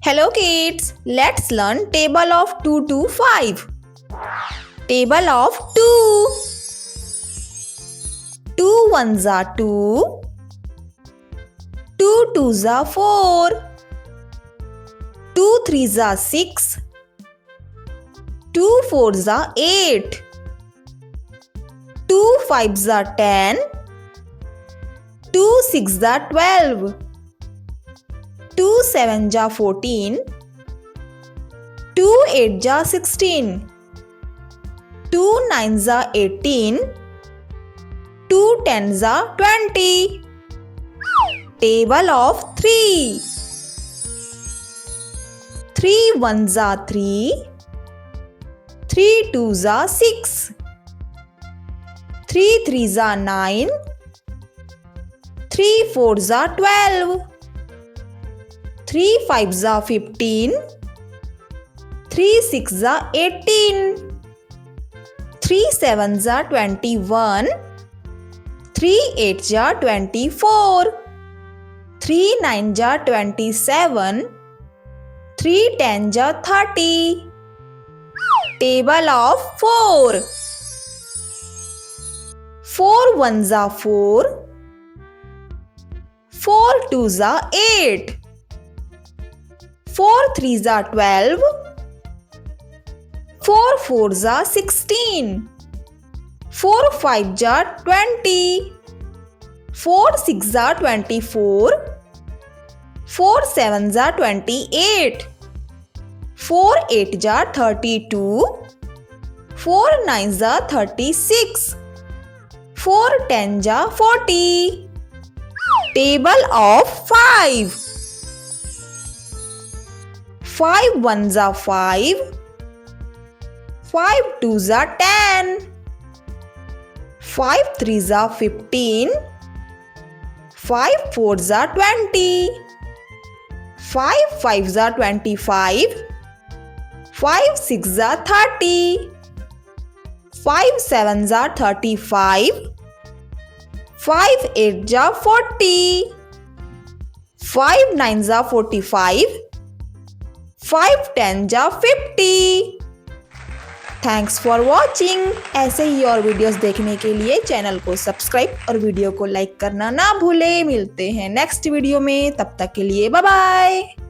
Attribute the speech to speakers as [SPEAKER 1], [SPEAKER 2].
[SPEAKER 1] Hello kids, let's learn table of 2 to 5. Table of 2. 2 ones are 2. 2 twos are 4. 2 threes are 6. 2 fours are 8. 2 fives are 10. 2 sixes are 12. 2 sevens are 14. 2 eights are 16. 2 nines are 18. 2 tens are 20. Table of 3. 3 ones are 3. 3 twos are 6. 3 threes are 9. 3 fours are 12. 3 fives are 15. 3 sixes are 18. 3 sevens are 21. 3 eights are 24. 3 nines are 27. 3 tens are 30. Table of 4. 4 ones are 4. 4 twos are 8. 4 threes are 12. 4 fours are 16. 4 fives are 20. 4 sixes are 24. 4 sevens are 28. 4 eights are 32. 4 nines are 36. 4 tens are 40. Table of 5. 5 ones are 5. 5 twos are 10. 5 threes are 15. 5 fours are 20. 5 fives are 25. 5 sixes are 30. 5 sevens are 35. 5 eights are 40. 5 nines are 45. 5 tens are 50. Thanks for watching. ऐसे ही और videos देखने के लिए channel को subscribe और video को like करना ना भूले। मिलते हैं नेक्स्ट वीडियो में, तब तक के लिए बाय बाय।